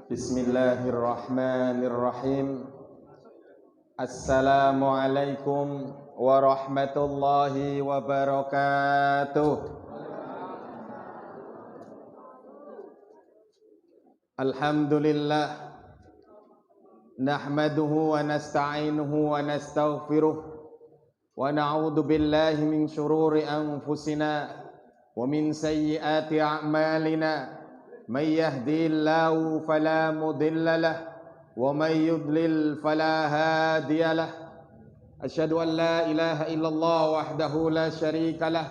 Bismillahirrahmanirrahim. Assalamualaikum warahmatullahi wabarakatuh. Alhamdulillah, nahmaduhu wa nasta'inuhu wa nastaghfiruh wa na'udzu billahi min shururi anfusina wa min sayyiati a'malina. من يهدي الله فلا مضل له ومن يضلل فلا هادي له أشهد أن لا إله إلا الله وحده لا شريك له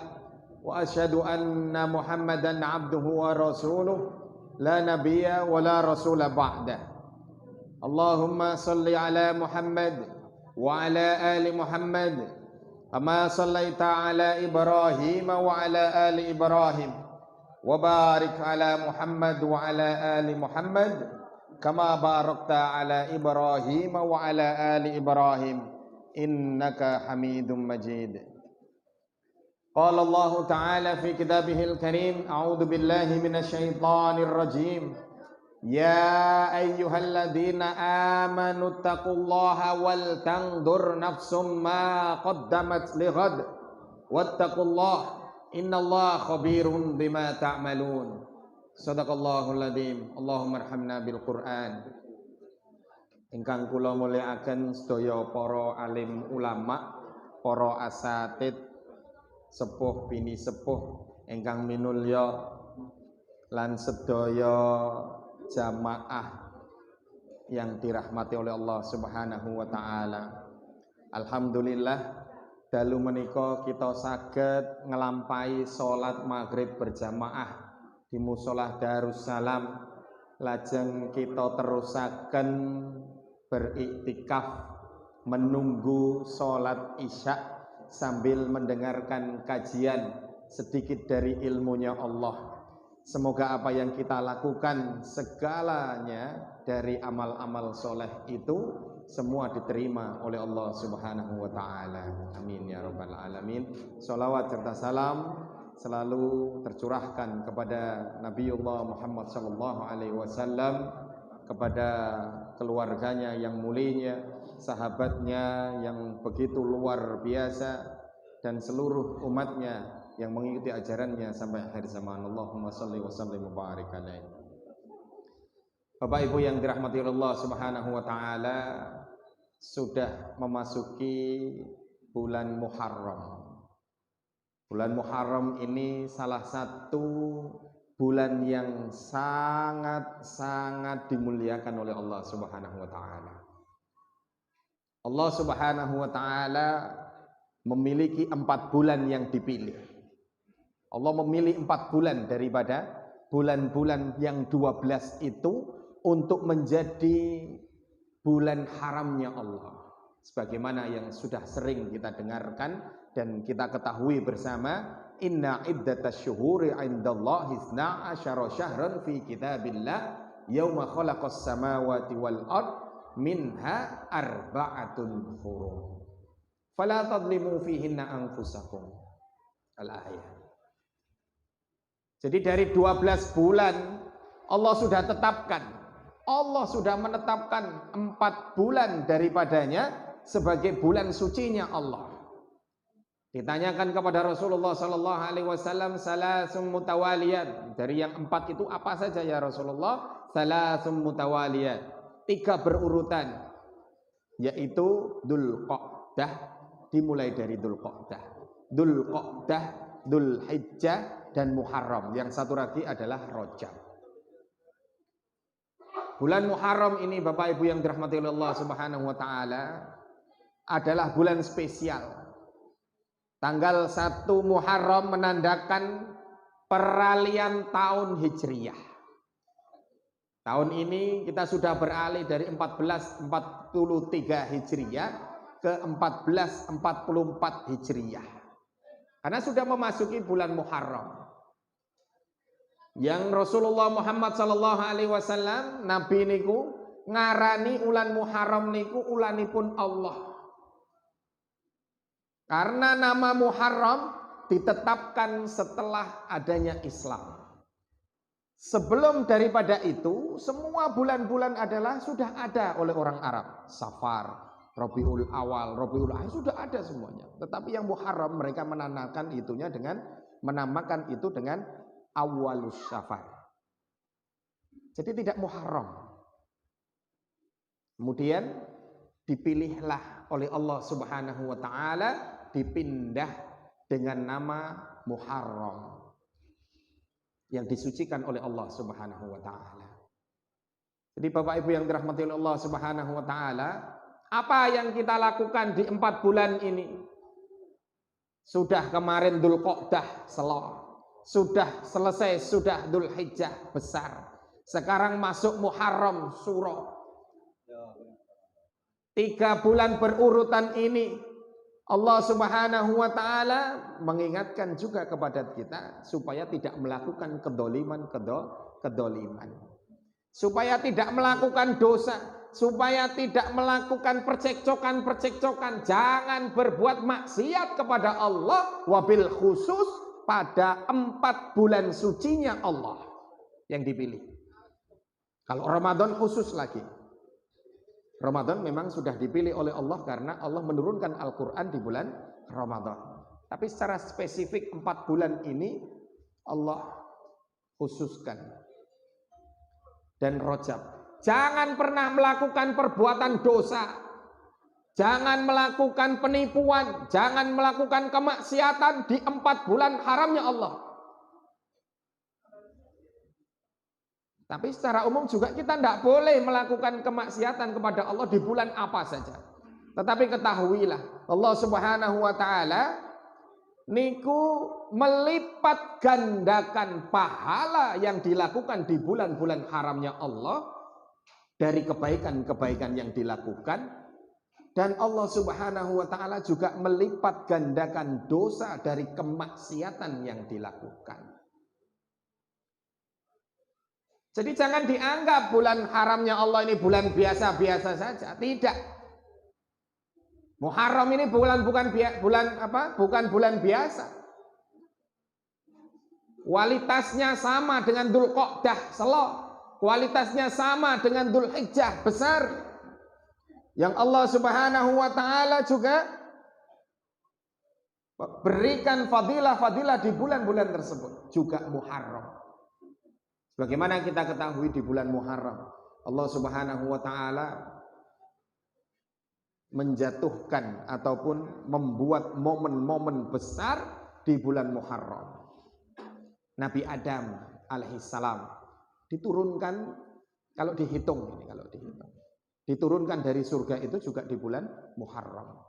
وأشهد أن محمدا عبده ورسوله لا نبي ولا رسول بعده اللهم صل على محمد وعلى آل محمد كما صليت على إبراهيم وعلى آل إبراهيم وبارك على محمد وعلى آل محمد كما باركت على إبراهيم وعلى آل إبراهيم إنك حميد مجيد قال الله تعالى في كتابه الكريم أعوذ بالله من الشيطان الرجيم يا أيها الذين آمنوا اتقوا الله ولتنظر نفس ما قدمت لغد واتقوا الله Innallaha khabirun bima ta'malun. Shadaqallahul adzim. Allahumma arhamna bil Qur'an. Ingkang kula mulyakaken sedaya para alim ulama, para asatid, sepuh bini sepuh ingkang minulya lan sedaya jamaah yang dirahmati oleh Allah Subhanahu wa taala. Alhamdulillah dalu menika kita saged ngelampai salat maghrib berjamaah di Musholah Darussalam, lajeng kita terusaken beriktikaf menunggu salat isya sambil mendengarkan kajian sedikit dari ilmunya Allah. Semoga apa yang kita lakukan segalanya dari amal-amal soleh itu semua diterima oleh Allah Subhanahu wa taala. Amin ya rabbal alamin. Shalawat serta salam selalu tercurahkan kepada Nabiullah Muhammad sallallahu alaihi wasallam, kepada keluarganya yang mulia, sahabatnya yang begitu luar biasa, dan seluruh umatnya yang mengikuti ajarannya sampai akhir zaman. Allahumma shalli wa sallim wa barik alaihi. Bapak Ibu yang dirahmati Allah Subhanahu wa taala, sudah memasuki bulan Muharram. Bulan Muharram ini salah satu bulan yang sangat dimuliakan oleh Allah Subhanahu wa taala. Allah Subhanahu wa taala memiliki 4 bulan yang dipilih. Allah memilih 4 bulan daripada bulan-bulan yang 12 itu untuk menjadi bulan haramnya Allah, sebagaimana yang sudah sering kita dengarkan dan kita ketahui bersama, inna iddatasy syuhuri 'indallahi 12 syahran fi kitabillah yauma khalaqas samawati wal ard minha arba'atun hurum fala tadlimu fihinna anfusakum. Al-ayat. Jadi dari 12 bulan Allah sudah tetapkan, Allah sudah menetapkan 4 bulan daripadanya sebagai bulan sucinya Allah. Ditanyakan kepada Rasulullah sallallahu alaihi wasallam, salasum mutawaliyat, dari yang 4 itu apa saja ya Rasulullah? Salasum mutawaliyat, 3 berurutan, yaitu Dzulqa'dah, dimulai dari Dzulqa'dah, Dzulqa'dah, Dzulhijjah dan Muharram. Yang satu lagi adalah Rajab. Bulan Muharram ini Bapak Ibu yang dirahmati oleh Allah Subhanahu wa taala adalah bulan spesial. Tanggal 1 Muharram menandakan peralihan tahun Hijriyah. Tahun ini kita sudah beralih dari 1443 Hijriyah ke 1444 Hijriyah. Karena sudah memasuki bulan Muharram. Yang Rasulullah Muhammad sallallahu alaihi wasallam Nabi niku ngarani ulan Muharram niku ulanipun Allah. Karena nama Muharram ditetapkan setelah adanya Islam. Sebelum daripada itu, semua bulan-bulan adalah sudah ada oleh orang Arab. Safar, Rabiul Awal, Rabiul Akhir sudah ada semuanya. Tetapi yang Muharram mereka menamakan itu dengan Awalus Safar. Jadi tidak Muharram. Kemudian dipilihlah oleh Allah Subhanahu wa taala, dipindah dengan nama Muharram yang disucikan oleh Allah Subhanahu wa taala. Jadi Bapak Ibu yang dirahmati oleh Allah Subhanahu wa taala, apa yang kita lakukan di 4 bulan ini? Sudah kemarin Dzulqa'dah sudah selesai, sudah Dzulhijjah besar. Sekarang masuk Muharram Syura. 3 bulan berurutan ini Allah Subhanahu wa taala mengingatkan juga kepada kita supaya tidak melakukan kedoliman, supaya tidak melakukan dosa, supaya tidak melakukan percekcokan. Jangan berbuat maksiat kepada Allah, wabil khusus pada 4 bulan sucinya Allah yang dipilih. Kalau Ramadan khusus lagi. Ramadan memang sudah dipilih oleh Allah karena Allah menurunkan Al-Quran di bulan Ramadan. Tapi secara spesifik 4 bulan ini Allah khususkan. Dan Rajab. Jangan pernah melakukan perbuatan dosa. Jangan melakukan penipuan. Jangan melakukan kemaksiatan di 4 bulan haramnya Allah. Tapi secara umum juga kita tidak boleh melakukan kemaksiatan kepada Allah di bulan apa saja. Tetapi ketahuilah Allah Subhanahu wa taala niku melipat gandakan pahala yang dilakukan di bulan-bulan haramnya Allah dari kebaikan-kebaikan yang dilakukan, dan Allah Subhanahu wa taala juga melipat gandakan dosa dari kemaksiatan yang dilakukan. Jadi jangan dianggap bulan haramnya Allah ini bulan biasa-biasa saja. Tidak. Muharram ini bukan bulan biasa. Kualitasnya sama dengan Dzulqa'dah kualitasnya sama dengan Dzulhijjah besar. Yang Allah Subhanahu wa taala juga berikan fadilah-fadilah di bulan-bulan tersebut, juga Muharram. Bagaimana kita ketahui di bulan Muharram Allah Subhanahu wa taala menjatuhkan ataupun membuat momen-momen besar di bulan Muharram. Nabi Adam alaihissalam diturunkan, kalau dihitung diturunkan dari surga itu juga di bulan Muharram.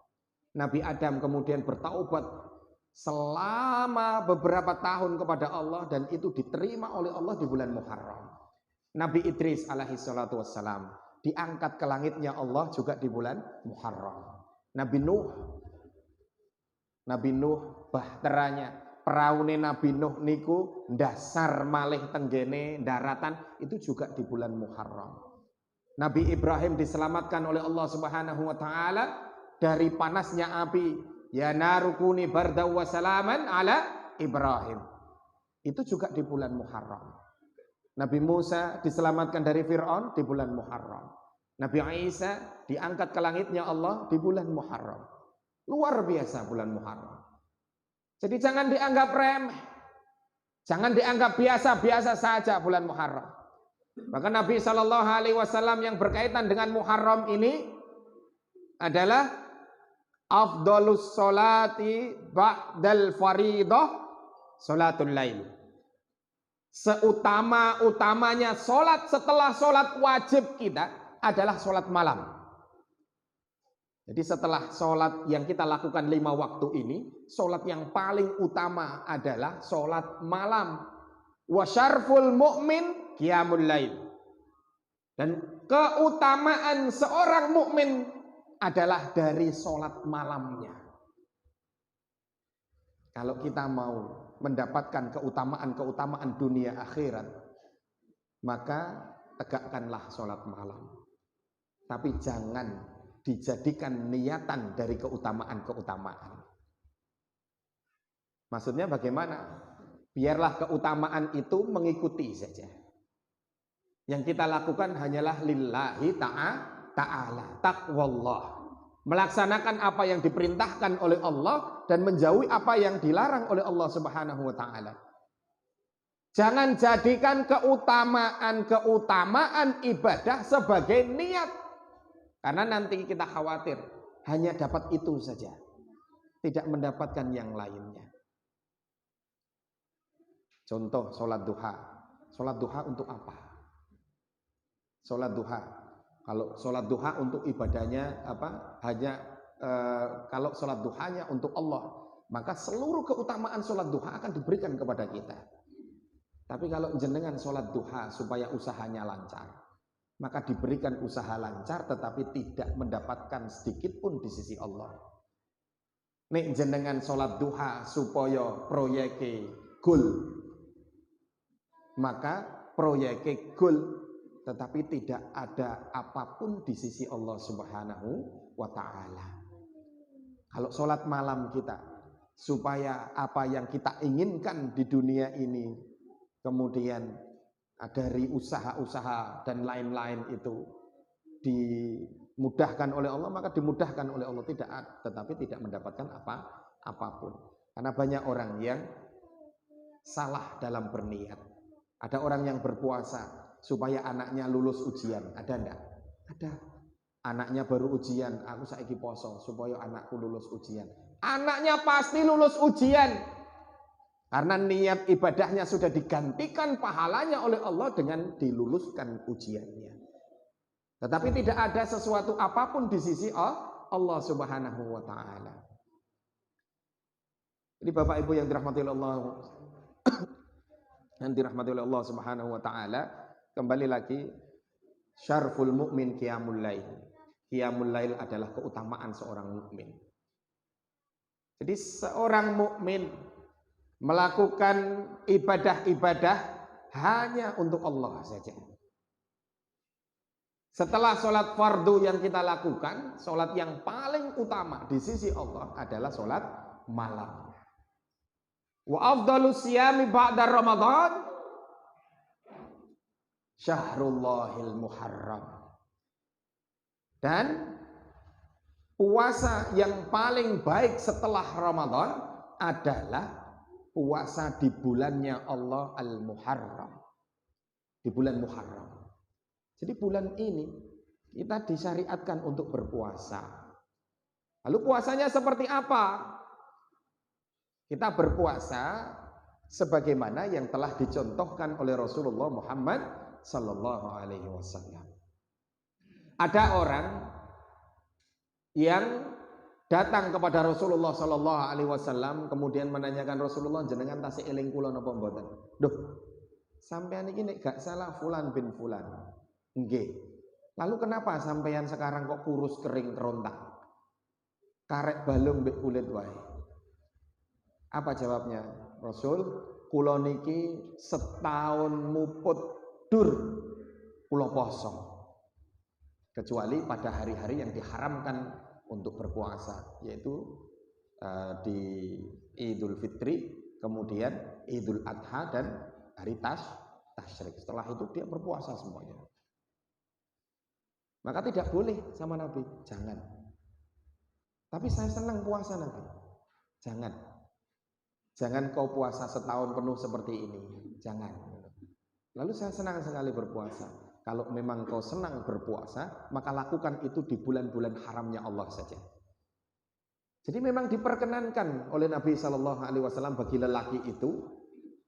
Nabi Adam kemudian bertaubat selama beberapa tahun kepada Allah dan itu diterima oleh Allah di bulan Muharram. Nabi Idris alaihi salatu wassalam diangkat ke langitnya Allah juga di bulan Muharram. Nabi Nuh bahteranya peraune Nabi Nuh niku dasar malih tenggene daratan itu juga di bulan Muharram. Nabi Ibrahim diselamatkan oleh Allah Subhanahu wa taala dari panasnya api. Ya narukuni bardaw wa salaman ala Ibrahim. Itu juga di bulan Muharram. Nabi Musa diselamatkan dari Fir'aun di bulan Muharram. Nabi Isa diangkat ke langitnya Allah di bulan Muharram. Luar biasa bulan Muharram. Jadi jangan dianggap remeh. Jangan dianggap biasa-biasa saja bulan Muharram. Maka Nabi SAW yang berkaitan dengan Muharram ini adalah afdhalus sholati ba'dal faridah sholatul lail. Seutama-utamanya sholat setelah sholat wajib kita adalah sholat malam. Jadi setelah sholat yang kita lakukan 5 waktu ini, sholat yang paling utama adalah sholat malam. Wa syarful mu'min qiyamul lail. Dan keutamaan seorang mukmin adalah dari sholat malamnya. Kalau kita mau mendapatkan keutamaan dunia akhirat, maka tegakkanlah sholat malam. Tapi jangan dijadikan niatan dari keutamaan-keutamaan. Maksudnya bagaimana? Biarlah keutamaan itu mengikuti saja. Yang kita lakukan hanyalah lillahi ta'ala, taqwallah. Melaksanakan apa yang diperintahkan oleh Allah dan menjauhi apa yang dilarang oleh Allah Subhanahu wa taala. Jangan jadikan keutamaan ibadah sebagai niat. Karena nanti kita khawatir hanya dapat itu saja, tidak mendapatkan yang lainnya. Contoh sholat duha. Sholat duha untuk apa? Sholat duha. Kalau sholat duha untuk ibadahnya apa? Kalau sholat duhanya untuk Allah, maka seluruh keutamaan sholat duha akan diberikan kepada kita. Tapi kalau jenengan sholat duha supaya usahanya lancar, maka diberikan usaha lancar tetapi tidak mendapatkan sedikit pun di sisi Allah. Nek jenengan sholat duha supaya proyeke gol, maka proyeke gol tetapi tidak ada apapun di sisi Allah Subhanahu wa taala. Kalau sholat malam kita supaya apa yang kita inginkan di dunia ini, kemudian dari usaha-usaha dan lain-lain itu dimudahkan oleh Allah, maka dimudahkan oleh Allah, tetapi tidak mendapatkan apapun. Karena banyak orang yang salah dalam berniat. Ada orang yang berpuasa supaya anaknya lulus ujian, ada enggak? Ada. Anaknya baru ujian, aku saiki poso supaya anakku lulus ujian. Anaknya pasti lulus ujian. Karena niat ibadahnya sudah digantikan pahalanya oleh Allah dengan diluluskan ujiannya. Tetapi tidak ada sesuatu apapun di sisi Allah Subhanahu wa taala. Jadi Bapak Ibu yang dirahmati oleh Allah yang dirahmati oleh Allah Subhanahu wa taala, kembali lagi, syarful mukmin qiyamul lail. Qiyamul lail adalah keutamaan seorang mukmin. Jadi seorang mukmin melakukan ibadah-ibadah hanya untuk Allah saja. Setelah sholat fardu yang kita lakukan, sholat yang paling utama di sisi Allah adalah sholat malam. Wa afdalus siyami ba'da Ramadan Syahrullahil Muharram. Dan puasa yang paling baik setelah Ramadan adalah puasa di bulannya Allah Al-Muharram. Di bulan Muharram. Jadi bulan ini kita disyariatkan untuk berpuasa. Lalu puasanya seperti apa? Kita berpuasa sebagaimana yang telah dicontohkan oleh Rasulullah Muhammad sallallahu alaihi wasallam. Ada orang yang datang kepada Rasulullah sallallahu alaihi wasallam kemudian menanyakan, Rasulullah jenengan tasih eling kula napa mboten? Duh, sampean iki nek gak salah fulan bin fulan. Nggih. Lalu kenapa sampean sekarang kok kurus kering kerontak? Karek balung mbek kulit wae. Apa jawabnya? Rasul, kula niki setahun muput dur kula poso. Kecuali pada hari-hari yang diharamkan untuk berpuasa, yaitu di Idul Fitri, kemudian Idul Adha dan hari Tasyrik. Setelah itu dia berpuasa semuanya. Maka tidak boleh sama Nabi, jangan. Tapi saya senang puasa Nabi. Jangan. Jangan kau puasa setahun penuh seperti ini. Jangan. Lalu saya senang sekali berpuasa. Kalau memang kau senang berpuasa, maka lakukan itu di bulan-bulan haramnya Allah saja. Jadi memang diperkenankan oleh Nabi SAW bagi lelaki itu,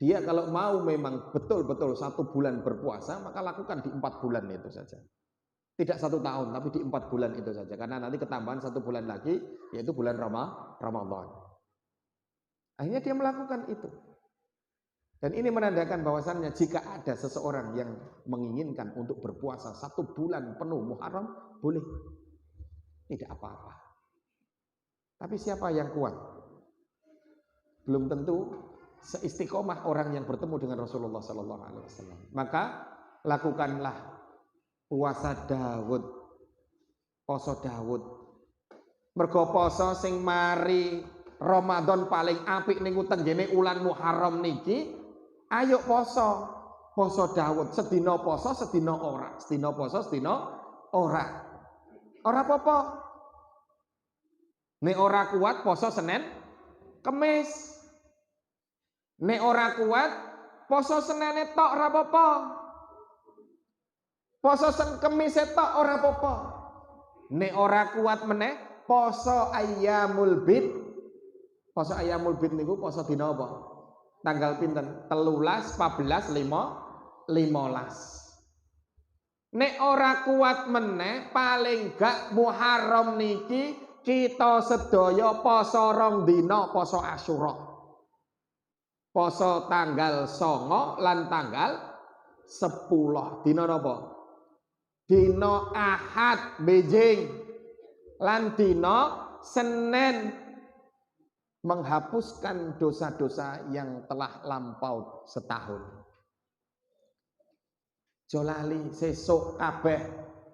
dia kalau mau memang betul-betul 1 bulan berpuasa, maka lakukan di 4 bulan itu saja. Tidak 1 tahun, tapi di 4 bulan itu saja. Karena nanti ketambahan 1 bulan lagi, yaitu bulan Ramadan. Akhirnya dia melakukan itu. Dan ini menandakan bahwasannya jika ada seseorang yang menginginkan untuk berpuasa 1 bulan penuh Muharram, boleh. Tidak apa-apa. Tapi siapa yang kuat? Belum tentu seistiqomah orang yang bertemu dengan Rasulullah SAW. Maka lakukanlah puasa Daud, poso Daud. Mergo poso sing mari Ramadan paling apik niku tenggene ulan Muharram niki, ayo poso. Poso Daud, sedina poso, sedina ora. Sedina poso, sedina ora. Ora apa-apa. Nek ora kuat poso Senin, Kemis. Nek ora kuat poso Senene tok ora apa-apa. Poso Kemis tok ora apa-apa. Nek ora kuat meneh poso Ayyamul Bid. Poso Ayyamul Bid niku poso dina apa? Tanggal pinten? 13, 14, 15. Nek ora kuat meneh paling gak Muharram niki kita sedaya poso 2 dina poso Asyura. Poso tanggal 9 lan tanggal 10. Dina napa? Dina Ahad Beijing lan dina Senin, menghapuskan dosa-dosa yang telah lampau setahun. Jolali sesuk kabeh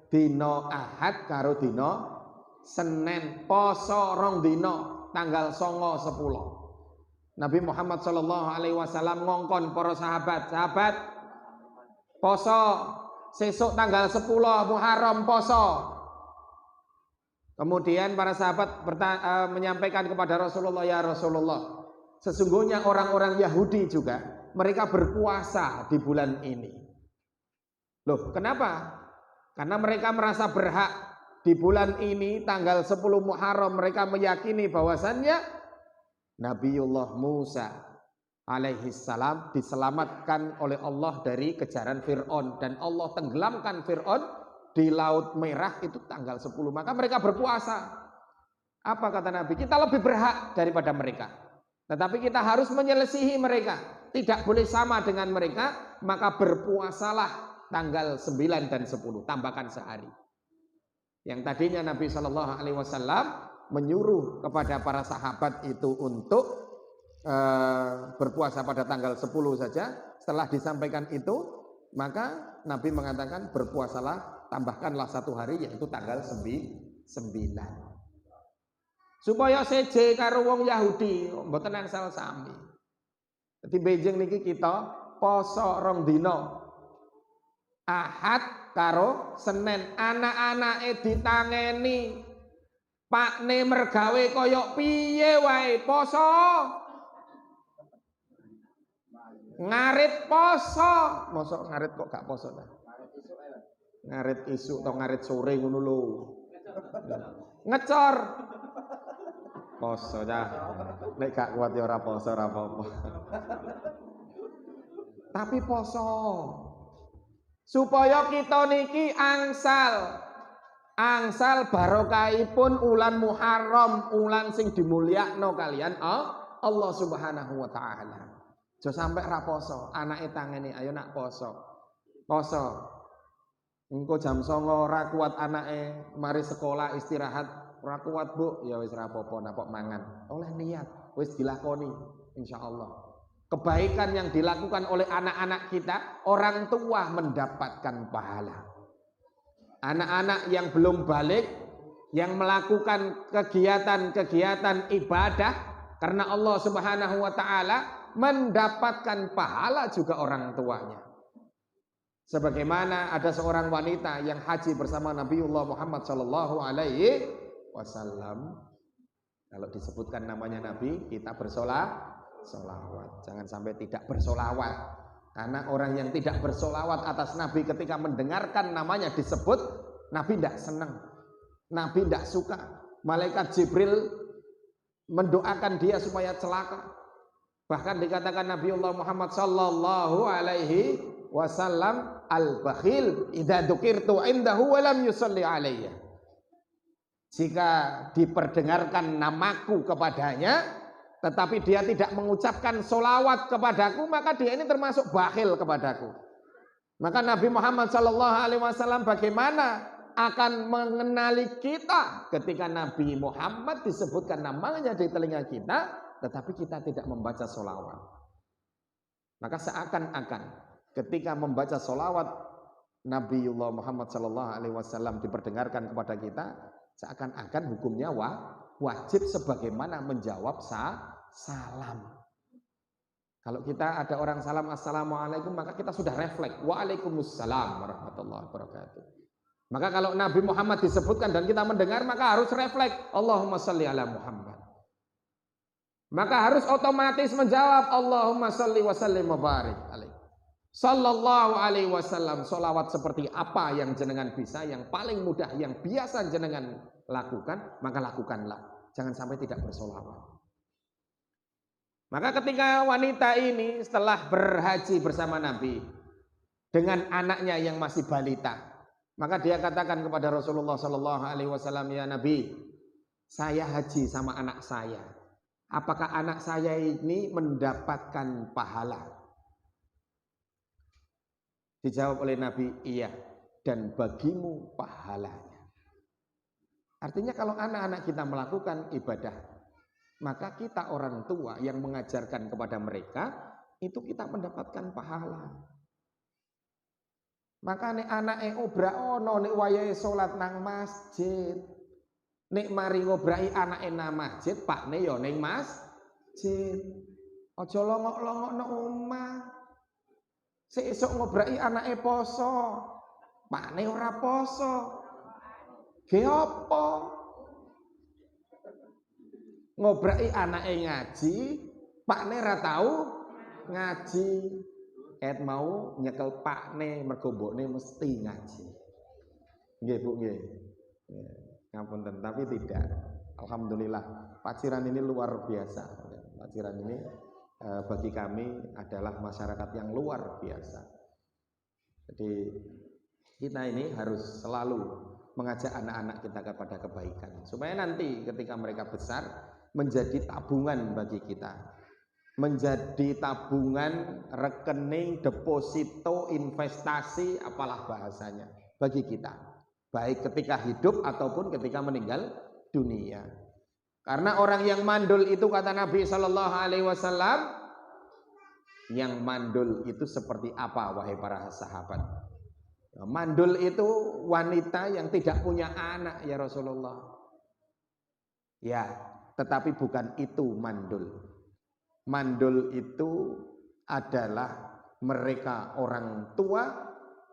dina Ahad karo dina Senin poso 2 dina tanggal 9 10. Nabi Muhammad sallallahu alaihi wasallam ngongkon para sahabat poso sesuk tanggal 10 Muharram poso. Kemudian para sahabat menyampaikan kepada Rasulullah, ya Rasulullah, sesungguhnya orang-orang Yahudi juga mereka berpuasa di bulan ini. Loh, kenapa? Karena mereka merasa berhak di bulan ini tanggal 10 Muharram, mereka meyakini bahwasannya Nabiullah Musa alaihi salam diselamatkan oleh Allah dari kejaran Fir'aun dan Allah tenggelamkan Fir'aun di Laut Merah itu tanggal 10. Maka mereka berpuasa. Apa kata Nabi? Kita lebih berhak daripada mereka. Tetapi kita harus menyelesihi mereka. Tidak boleh sama dengan mereka. Maka berpuasalah tanggal 9 dan 10. Tambahkan sehari. Yang tadinya Nabi SAW menyuruh kepada para sahabat itu untuk berpuasa pada tanggal 10 saja. Setelah disampaikan itu, maka Nabi mengatakan berpuasalah, tambahkanlah 1 hari, yaitu tanggal 9. Supaya seje karo wong Yahudi, mboten angsal sami. Dadi Beijing niki kita poso 2 dina. Ahad karo Senin, anak-anake ditangeni. Pakne mergawe kaya piye wae poso. Ngarit poso, mosok ngarit kok gak poso ta? Ngarit isuk atau ngarit sore ngono lho. Ngecor. Poso cah. Nek gak kuat ya ora poso ora apa-apa. Tapi poso supaya kita niki angsal barokahipun ulan Muharram, ulan sing dimulyakno kalian Allah Subhanahu wa taala. Aja sampai ra poso, anake tangene ayo nak poso. Poso. Engko jam 09.00 ora kuat anake, mari sekolah istirahat, ora kuat Bu, ya wis ra apa-apa napok mangan. Oleh niat, wis dilakoni insyaallah. Kebaikan yang dilakukan oleh anak-anak kita, orang tua mendapatkan pahala. Anak-anak yang belum balik, yang melakukan kegiatan-kegiatan ibadah karena Allah Subhanahu wa taala, mendapatkan pahala juga orang tuanya. Sebagaimana ada seorang wanita yang haji bersama Nabiullah Muhammad sallallahu alaihi wasallam. Kalau disebutkan namanya Nabi, kita bersolawat. Jangan sampai tidak bersolawat. Karena orang yang tidak bersolawat atas Nabi ketika mendengarkan namanya disebut, Nabi tidak senang. Nabi tidak suka. Malaikat Jibril mendoakan dia supaya celaka. Bahkan dikatakan Nabiullah Muhammad sallallahu alaihi wasallam, al-bakhil idza dzukirtu indahu wa lam yusalli alayya. Jika diperdengarkan namaku kepadanya tetapi dia tidak mengucapkan solawat kepadaku, maka dia ini termasuk bakhil kepadaku. Maka Nabi Muhammad sallallahu alaihi wasallam bagaimana akan mengenali kita ketika Nabi Muhammad disebutkan namanya di telinga kita, tetapi kita tidak membaca solawat. Maka seakan-akan ketika membaca solawat Nabiullah Muhammad sallallahu alaihi wasallam diperdengarkan kepada kita, seakan-akan hukumnya wajib sebagaimana menjawab salam. Kalau kita ada orang salam assalamualaikum, maka kita sudah refleks waalaikumsalam warahmatullahi wabarakatuh. Maka kalau Nabi Muhammad disebutkan dan kita mendengar, maka harus refleks Allahumma sholli ala Muhammad. Maka harus otomatis menjawab Allahumma sholli wa sallim wa barik alaihi. Sallallahu alaihi wasallam. Sholawat seperti apa yang jenengan bisa, yang paling mudah, yang biasa jenengan lakukan, maka lakukanlah. Jangan sampai tidak bersolawat. Maka ketika wanita ini setelah berhaji bersama Nabi dengan anaknya yang masih balita, maka dia katakan kepada Rasulullah Sallallahu Alaihi Wasallam, ya Nabi, saya haji sama anak saya. Apakah anak saya ini mendapatkan pahala? Dijawab oleh Nabi, iya, dan bagimu pahalanya. Artinya kalau anak-anak kita melakukan ibadah, maka kita orang tua yang mengajarkan kepada mereka, itu kita mendapatkan pahala. Maka nek anake obrak ono nek wayahe salat nang masjid. Nek mari ngobrai anake nang masjid, pakne ya ning masjid. Aja longok-longok nang omah. Sesuk ngobrai anake poso, pakne ora poso. Ge apa? Ngobrai anake ngaji, pakne ra tau ngaji. Ket mau nyekel pakne mergo mbokne mesti ngaji. Nggih Bu, nggih. Ngapunten, tapi tidak. Alhamdulillah, Paciran ini luar biasa. Paciran ini bagi kami adalah masyarakat yang luar biasa. Jadi kita ini harus selalu mengajak anak-anak kita kepada kebaikan, supaya nanti ketika mereka besar menjadi tabungan bagi kita, menjadi tabungan, rekening, deposito, investasi, apalah bahasanya bagi kita, baik ketika hidup ataupun ketika meninggal dunia. Karena orang yang mandul itu, kata Nabi Shallallahu Alaihi Wasallam, yang mandul itu seperti apa wahai para sahabat? Mandul itu wanita yang tidak punya anak ya Rasulullah. Ya, tetapi bukan itu mandul. Mandul itu adalah mereka orang tua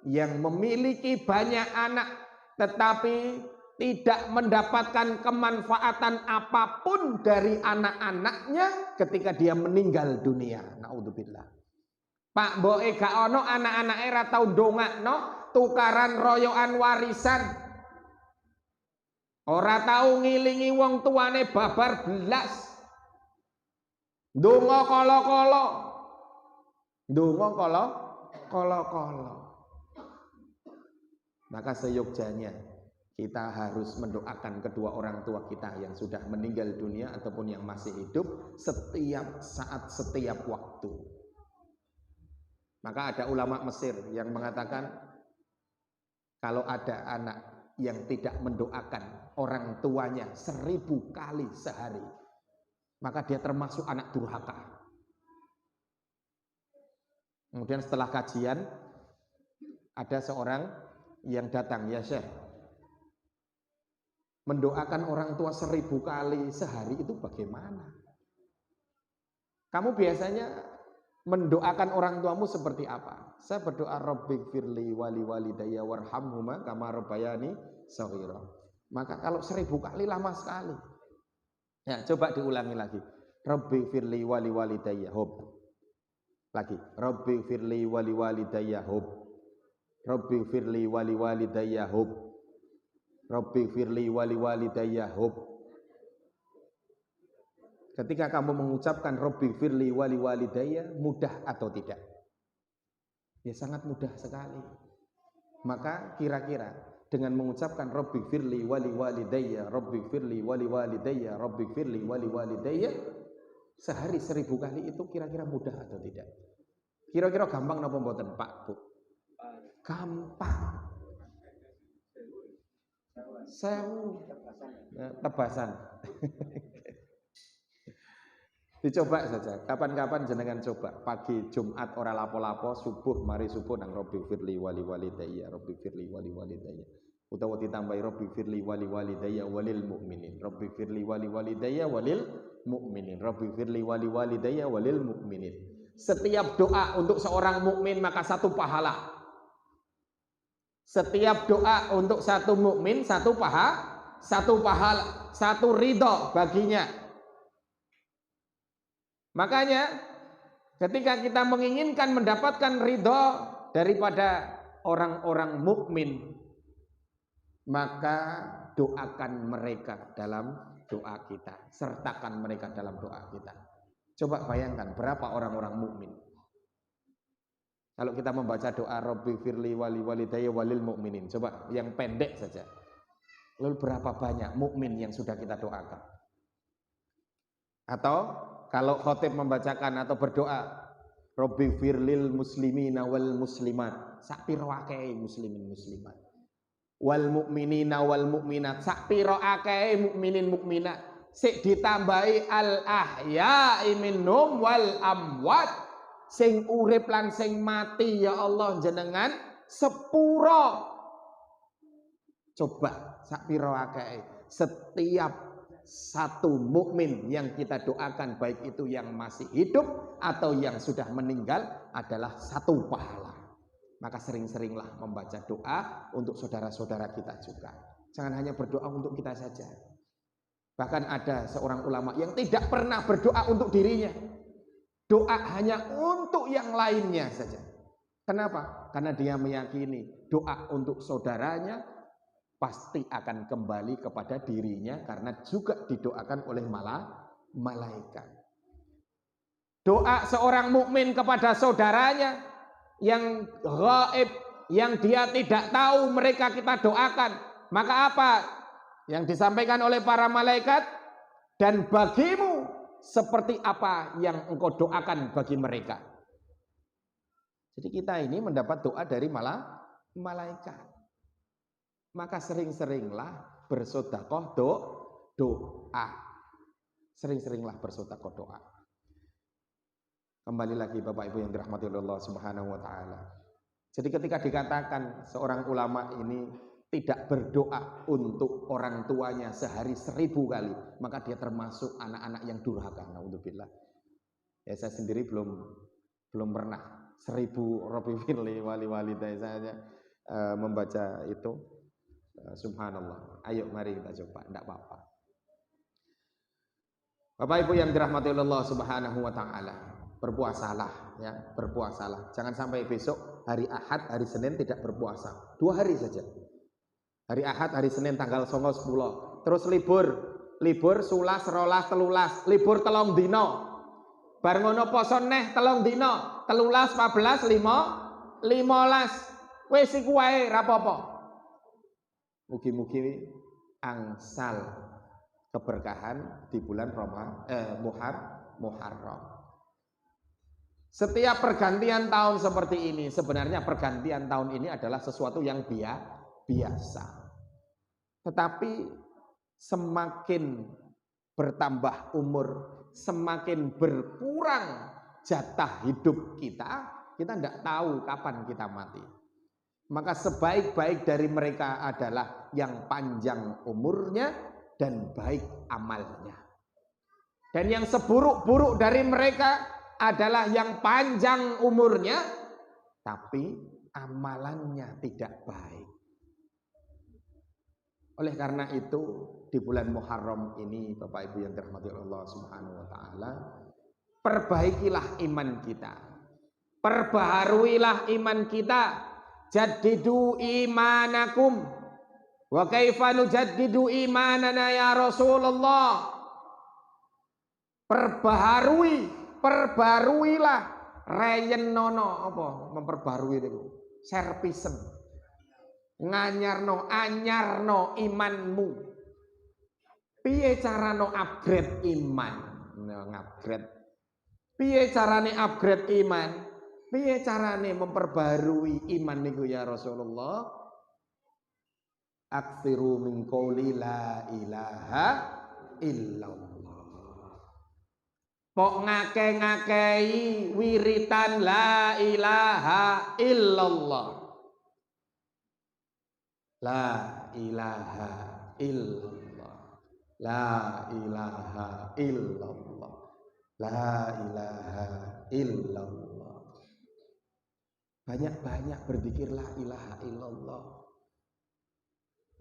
yang memiliki banyak anak tetapi tidak mendapatkan kemanfaatan apapun dari anak-anaknya ketika dia meninggal dunia. Naudzubillah. Pak mboke gak ono anak-anake ra tau ndongakno tukaran royokan warisan. Ora tau ngilingi wong tuane babar belas. Ndonga kala-kala. Ndonga kala-kala. Maka seyogjanya kita harus mendoakan kedua orang tua kita yang sudah meninggal dunia ataupun yang masih hidup setiap saat, setiap waktu. Maka ada ulama Mesir yang mengatakan kalau ada anak yang tidak mendoakan orang tuanya 1000 kali sehari, maka dia termasuk anak durhaka. Kemudian setelah kajian ada seorang yang datang, ya Syekh, mendoakan orang tua 1000 kali sehari itu bagaimana? Kamu biasanya mendoakan orang tuamu seperti apa? Saya berdoa Rabbighfirli wali walidayya warhamhuma kama rabbayani shaghira. Maka kalau 1000 kali lama sekali. Ya, coba diulangi lagi. Rabbighfirli wali walidayya hub. Lagi. Rabbighfirli wali walidayya hub. Rabbighfirli wali walidayya hub. Rabbighfirli wali walidayya hub. Ketika kamu mengucapkan Rabbighfirli wali walidayya, mudah atau tidak? Ya sangat mudah sekali. Maka kira-kira dengan mengucapkan Rabbighfirli wali walidayya, Rabbighfirli wali walidayya, Rabbighfirli wali walidayya, sehari 1000 kali itu kira-kira mudah atau tidak? Kira-kira gampang napa mboten Pak Bu? Gampang. Sewu tebasan. Dicoba saja, kapan-kapan jenengan coba pagi Jumat ora lapo-lapo, subuh mari subuh nang Rabbighfirli wali walidayya, Rabbighfirli wali walidayya. utawa ditambahi Rabbi firli wali walidayya walil mu'minin. Rabbi firli wali walidayya walil mu'minin. Rabbi firli wali walidayya walil mu'minin. Setiap doa untuk seorang mukmin maka satu pahala. Setiap doa untuk satu mukmin satu pahala, satu ridho baginya. Makanya ketika kita menginginkan mendapatkan ridho daripada orang-orang mukmin, maka doakan mereka dalam doa kita, sertakan mereka dalam doa kita. Coba bayangkan berapa orang-orang mukmin. Kalau kita membaca doa Rabbi firli wali walidayya walil mu'minin, coba yang pendek saja. Lalu berapa banyak mukmin yang sudah kita doakan? Atau kalau khotib membacakan atau berdoa Rabbi firlil muslimina wal muslimat, sakpiro akeh muslimin muslimat, wal mu'minina wal mu'minat, sakpiro akeh mukminin mukminat, sik ditambahi al ahya'i minhum wal amwat, sing urip lan sing mati ya Allah jenengan sepuro. Coba sakpiro akeh. Setiap satu mukmin yang kita doakan, baik itu yang masih hidup atau yang sudah meninggal, adalah satu pahala. Maka sering-seringlah membaca doa untuk saudara-saudara kita juga. Jangan hanya berdoa untuk kita saja. Bahkan ada seorang ulama yang tidak pernah berdoa untuk dirinya. Doa hanya untuk yang lainnya saja. Kenapa? Karena dia meyakini doa untuk saudaranya pasti akan kembali kepada dirinya, karena juga didoakan oleh malaikat. Doa seorang mukmin kepada saudaranya yang gaib, yang dia tidak tahu mereka kita doakan, maka apa yang disampaikan oleh para malaikat? Dan bagimu seperti apa yang engkau doakan bagi mereka. Jadi kita ini mendapat doa dari malaikat. Maka sering-seringlah bersedekah doa. Sering-seringlah bersedekah doa. Kembali lagi Bapak Ibu yang dirahmati Allah Subhanahu wa taala. Jadi ketika dikatakan seorang ulama ini tidak berdoa untuk orang tuanya sehari 1000 kali, maka dia termasuk anak-anak yang durhaka. Naudzubillah. Ya, saya sendiri belum pernah 1000 Rabbi firli wali walidayya saya membaca itu. Subhanallah. Ayo mari kita coba, tidak apa-apa. Bapak Ibu yang dirahmati Allah Subhanahu wa taala, berpuasalah ya, berpuasalah. Jangan sampai besok hari Ahad, hari Senin tidak berpuasa. 2 hari saja. Hari Ahad, hari Senin tanggal 9 10. Terus libur sulas, rolas, telulas, libur 3 dino. Bar ngono poso neh 3 dino, 13, 14, 15. Wis iku wae ra apa-apa. Mugi-mugi angsal keberkahan di bulan Muharram. Setiap pergantian tahun seperti ini, sebenarnya pergantian tahun ini adalah sesuatu yang biasa. Tetapi semakin bertambah umur, semakin berkurang jatah hidup kita tidak tahu kapan kita mati. Maka sebaik-baik dari mereka adalah yang panjang umurnya dan baik amalnya. Dan yang seburuk-buruk dari mereka adalah yang panjang umurnya tapi amalannya tidak baik. Oleh karena itu di bulan Muharram ini Bapak Ibu yang dirahmati Allah Subhanahu wa taala, perbaikilah iman kita. Perbaharuilah iman kita. Jaddidu imanakum. Wa kaifa nujaddidu imanana ya Rasulullah. Perbaharuilah reyenono apa memperbarui itu servisen anyarno imanmu. Piye carane upgrade iman? Ngupgrade. Piye carane upgrade iman? Piye carane memperbarui iman niku ya Rasulullah? Aktsiru min qouli la ilaha illallah. Pok ngake-ngakei wiritan la ilaha illallah. La ilaha illallah, la ilaha illallah, la ilaha illallah. Banyak-banyak berzikir la ilaha illallah.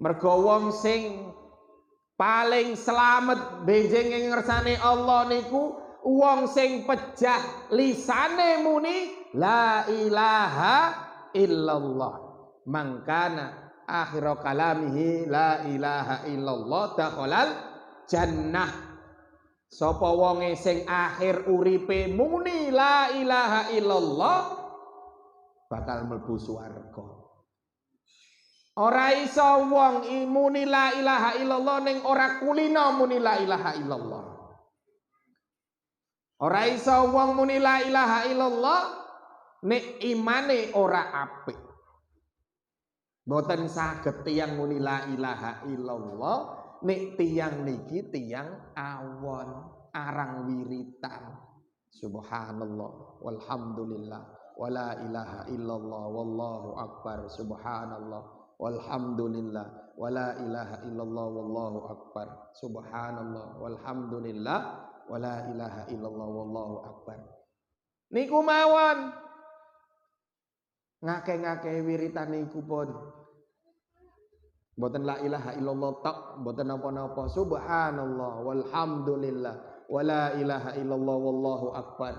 Mergo wong sing paling selamat benjing ing ngersane Allah niku wong sing pejah lisane muni la ilaha illallah. Mangkana akhir kalamihi la ilaha illallah dakhalal jannah. Sapa wonge sing akhir uripe muni la ilaha illallah bakal mlebu swarga. Ora iso wong muni la ilaha illallah ning ora kulino muni la ilaha illallah. Ora iso wong muni la ilaha illallah nek imane ora apik. Mboten saged tiyang muni la ilaha illallah nek tiyang niki tiyang awon, arang wiritan. Subhanallah walhamdulillah wala ilaha illallah wallahu akbar. Subhanallah walhamdulillah wala ilaha illallah wallahu akbar. Subhanallah walhamdulillah wala ilaha illallah wallahu akbar. Niku mawon ngake-ngake wiritan niku pun mboten la ilaha illallah tok, mboten napa-napa. Subhanallah walhamdulillah wala ilaha illallah wallahu akbar.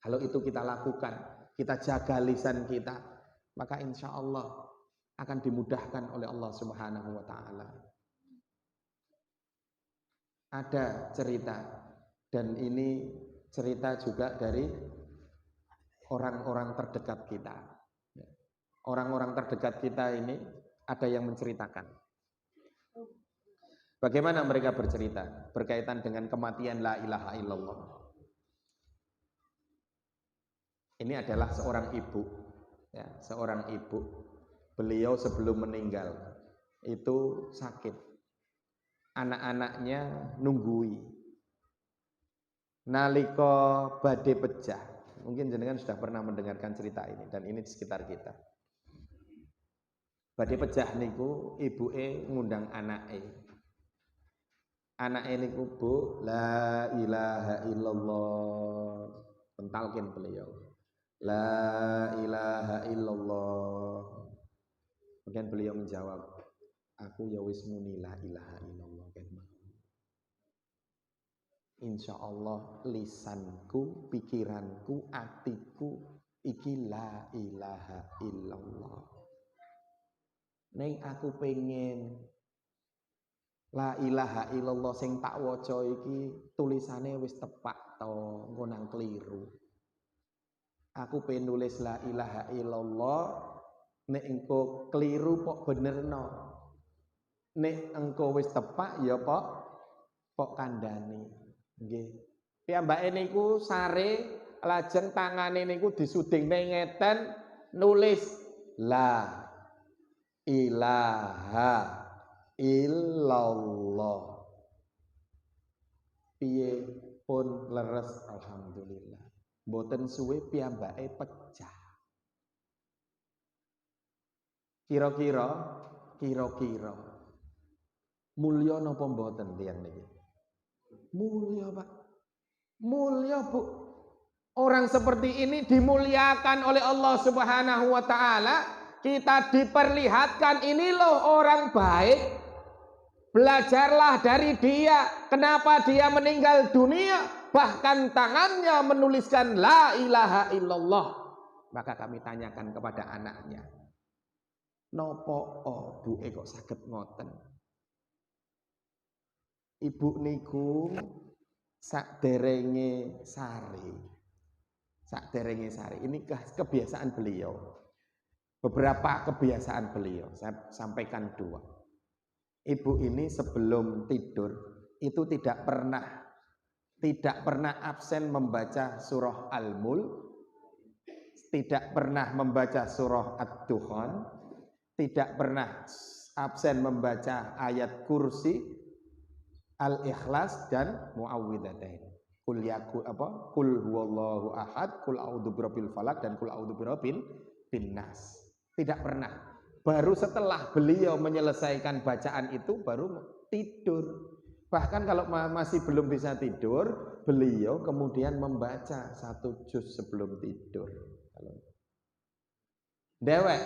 Kalau itu kita lakukan, kita jaga lisan kita, maka insya Allah akan dimudahkan oleh Allah Subhanahu wa taala. Ada cerita, dan ini cerita juga dari orang-orang terdekat kita. Orang-orang terdekat kita ini ada yang menceritakan bagaimana mereka bercerita berkaitan dengan kematian la ilaha illallah. Ini adalah seorang ibu, ya, seorang ibu. Beliau sebelum meninggal itu sakit, anak-anaknya nunggui. Nalika badhe pecah, mungkin jenengan sudah pernah mendengarkan cerita ini dan ini di sekitar kita. Badhe pecah niku ibuke ngundang anake. Anake niku, "Bu, la ilaha illallah." Pentalkin beliau. La ilaha illallah. Kemudian beliau menjawab, "Aku ya wis muni la ilaha illallah." Insya Allah lisanku, pikiranku, atiku iki la ilaha illallah. Neng aku pengen la ilaha illallah sing tak waca iki tulisane wis tepak to, engko nang keliru. Aku pengen nulis la ilaha illallah nek engko keliru pok benerno. Nek engko wis tepak ya pok kandhani. Nggih. Piyambake niku sare lajeng tangane niku disudingne ngeten nulis la ilaha illallah. Piye pun leres alhamdulillah. Mboten suwe piyambake pecah. Kira-kira mulya napa mboten tiyang niki? Mulya, Pak. Mulya, Bu. Orang seperti ini dimuliakan oleh Allah Subhanahu wa taala. Kita diperlihatkan ini loh orang baik. Belajarlah dari dia. Kenapa dia meninggal dunia? Bahkan tangannya menuliskan la ilaha illallah. Maka kami tanyakan kepada anaknya, nopo buke kok saged ngoten? Ibu niku sakderenge sari. Ini kebiasaan beliau. Beberapa kebiasaan beliau, saya sampaikan 2. Ibu ini sebelum tidur itu tidak pernah absen membaca surah Al-Mulk, tidak pernah membaca surah Ad-Dukhan, tidak pernah absen membaca ayat kursi, Al-Ikhlas dan Muawwidzatain. Kul huwallahu ahad, kul a'udzu birabbil falaq dan kul a'udzu birabbin nas. Tidak pernah. Baru setelah beliau menyelesaikan bacaan itu baru tidur. Bahkan kalau masih belum bisa tidur, beliau kemudian membaca 1 juz sebelum tidur. Dewek,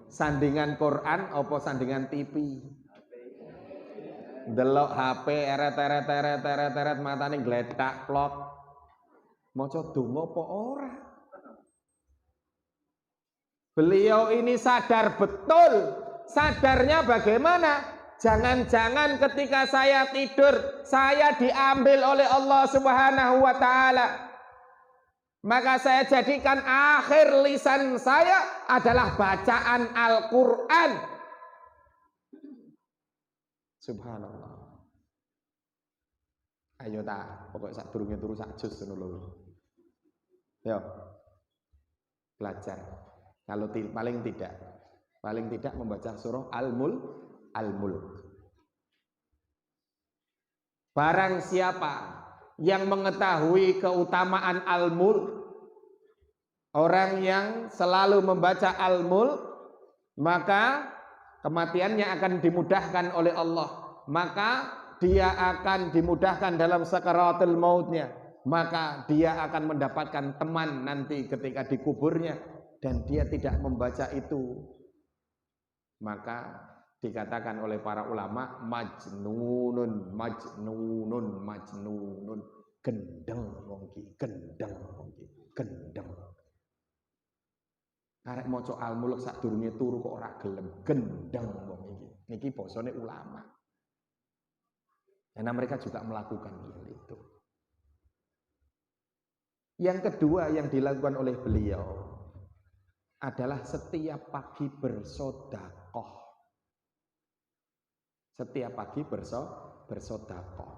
sandingan Quran apa sandingan TV? Delok HP eret matane gletak plok. Maca donga apa ora? Beliau ini sadar betul. Sadarnya bagaimana? Jangan-jangan ketika saya tidur, saya diambil oleh Allah Subhanahu wa ta'ala. Maka saya jadikan akhir lisan saya adalah bacaan Al-Quran. Subhanallah. Ayo ta, pokoknya sak durunge turu sak juz ngono lho. Yo. Belajar. Kalau paling tidak membaca surah Al-Mulk. Barang siapa yang mengetahui keutamaan Al-Mulk, orang yang selalu membaca Al-Mulk, maka kematiannya akan dimudahkan oleh Allah. Maka dia akan dimudahkan dalam sakaratul mautnya. Maka dia akan mendapatkan teman nanti ketika dikuburnya. Dan dia tidak membaca itu, maka dikatakan oleh para ulama majnunun, gendeng wong iki, gendeng. Arek maca Al-Mulk sadurunge turu kok ora gelem, gendeng wong iki. Niki basane ulama. Karena mereka juga melakukan hal itu. Yang kedua yang dilakukan oleh beliau adalah setiap pagi bersedekah. Setiap pagi bersedekah.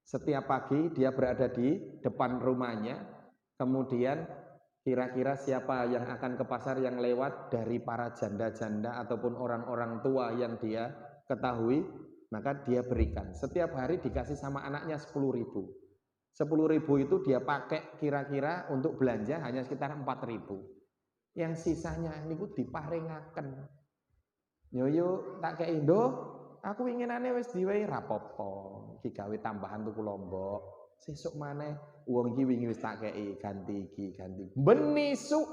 Setiap pagi dia berada di depan rumahnya, kemudian kira-kira siapa yang akan ke pasar yang lewat dari para janda-janda ataupun orang-orang tua yang dia ketahui, maka dia berikan. Setiap hari dikasih sama anaknya 10.000. 10.000 itu dia pakai kira-kira untuk belanja hanya sekitar 4.000. Yang sisanya niku diparingaken. Yo tak kei ndo, aku inginane wis diwehi rapopo. Iki gawe tambahan tuku lombok. Sesuk maneh wong iki wingi wis tak kei ganti iki, ganti. Ben isuk.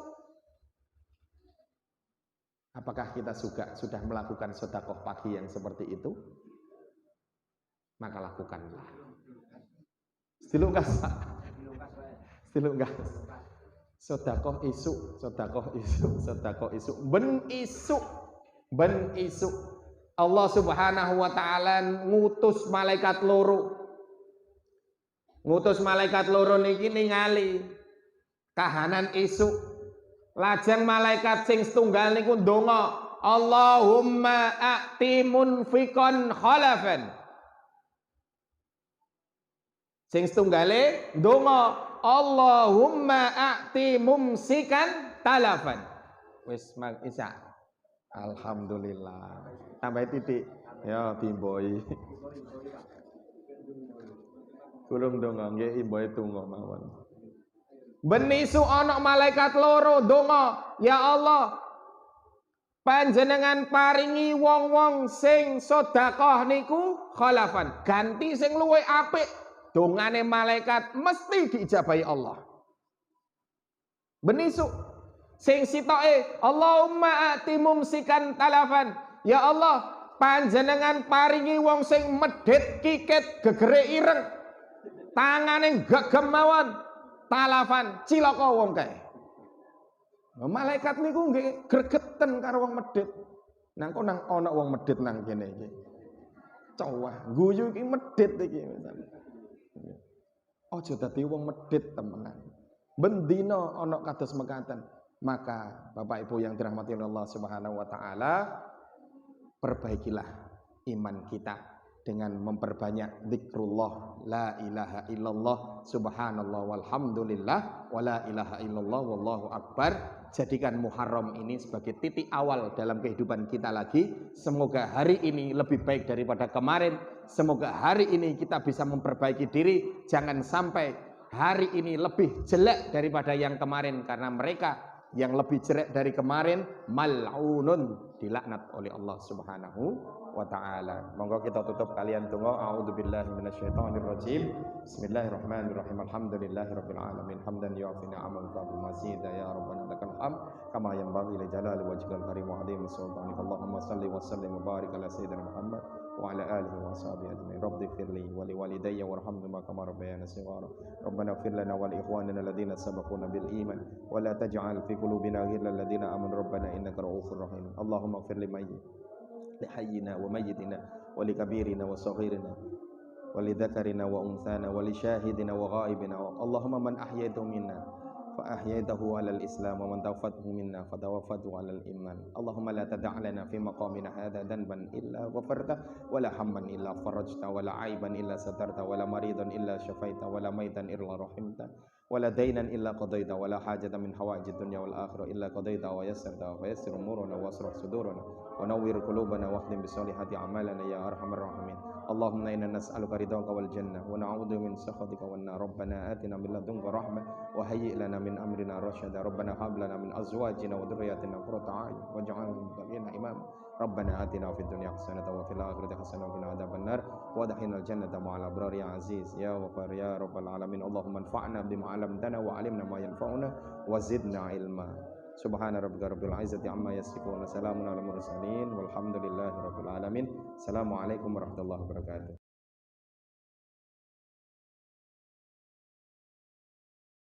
Apakah kita sudah melakukan sedekah pagi yang seperti itu? Maka lakukanlah. Stilungkas. Sedekah isuk, ben isuk. Allah Subhanahu wa ta'ala ngutus malaikat loro. Ngutus malaikat loro niki ningali kahanan isuk. Lajeng malaikat sing setunggal niku ndonga, Allahumma a'ti munfiqan khalafan. Sing setunggale ndonga, Allahumma a'ti mumsikan talafan. Wis isa. Alhamdulillah. Tambah titik. Ya bimboi. Kurung donga nggih imboi tunggu mawon. Ben isu ana malaikat loro donga, ya Allah, panjenengan paringi wong-wong sing sedekah niku khalafan, ganti sing luwih apik. Dongane malaikat mesti diijabahi Allah. Benisu sing sitoke Allahumma ati mumsikan talafan. Ya Allah, panjenengan paringi wong sing medhit kikit gegere ireng. Tangane gegem mawon talafan cilaka wong kae. Malaikat niku nggih gregeten karo wong medhit. Nang kok nang ana wong medhit nang kene iki. Cowah, guyu iki medhit iki misalnya. Ojo dadi wong medhit temenan. Bendina ana kados mekaten. Maka Bapak Ibu yang dirahmati Allah Subhanahu wa taala, perbaikilah iman kita dengan memperbanyak zikrullah, la ilaha illallah, subhanallah walhamdulillah, wa la ilaha illallah wallahu akbar. Jadikan Muharram ini sebagai titik awal dalam kehidupan kita lagi. Semoga hari ini lebih baik daripada kemarin. Semoga hari ini kita bisa memperbaiki diri. Jangan sampai hari ini lebih jelek daripada yang kemarin, karena mereka yang lebih jelek dari kemarin, mal'unun, dilaknat oleh Allah Subhanahu wa taala. Monggo kita tutup kalian tunggu. A'udzubillahi minasyaitonirrajim. Bismillahirrahmanirrahim. Alhamdulillahirabbil alamin. Hamdan yu'affi ni'amahu wa mazida ya rabbana lakal hamd kama yanbaghi li jalali wajhikal karim wa 'azimi sultanik. Allahumma shalli wa sallim wa barik ala sayyidina Muhammad wa ala alihi wa sahbihi ajmain. Rabbighfirli wa li walidayya warhamhuma kama rabbayani shighara. Rabbana ighfir lana wa li ikhwanina alladhina sabaquna bil iman wa la taj'al fi qulubina ghillan lil ladzina amanu rabbana innaka ra'ufur rahim. Allahumma ighfir lihayyina wa mayyitina wa likabirina wa saghirina wa lidzakarina wa unthana wa lisyahidina wa ghaibina. Allahumma man ahyaytahu minna fa ahyaytahu 'alal islam wa man tawaffathu minna fa tawaffathu 'alal iman. Allahumma la tada' lana fi maqamina hadha dhanban illa ghafarta wa la hamman illa farajta wa la 'aiban illa satarta wa la maridan illa syafaita wa la maitan illa rahimta wa la dainan illa qadaita wa la hajatan min hawaijid dunya wal akhirah illa qadaita wa yassarta wa yassir umurana wa asrah sudurana wa nawwir qulubana wa khdim bi solihati a'malana ya arhamar rahimin. Allahumma inna nas'aluka ridhaka wal jannah wa na'udzu min sakhatika wan nar. Rabbana atina min ladunka rahmah wa hayyi' lana min amrina rasyada. Rabbana hab lana min azwajina wa dhurriyyatina qurrata a'yun waj'alna lil muttaqina imama. Rabbana atina fid dunya hasanatan wa fil akhirati hasanatan wa qina adzabannar wa adkhilnal jannata ma'al abrar ya aziz ya ghafar ya rabbal alamin. Allahumma anfa'na bima 'allamtana wa 'allimna ma yanfa'una wa zidna ilma. Subhana rabbika rabbil izzati amma yasifun wa salamun alal mursalin walhamdulillahi rabbil alamin. Assalamualaikum warahmatullahi wabarakatuh.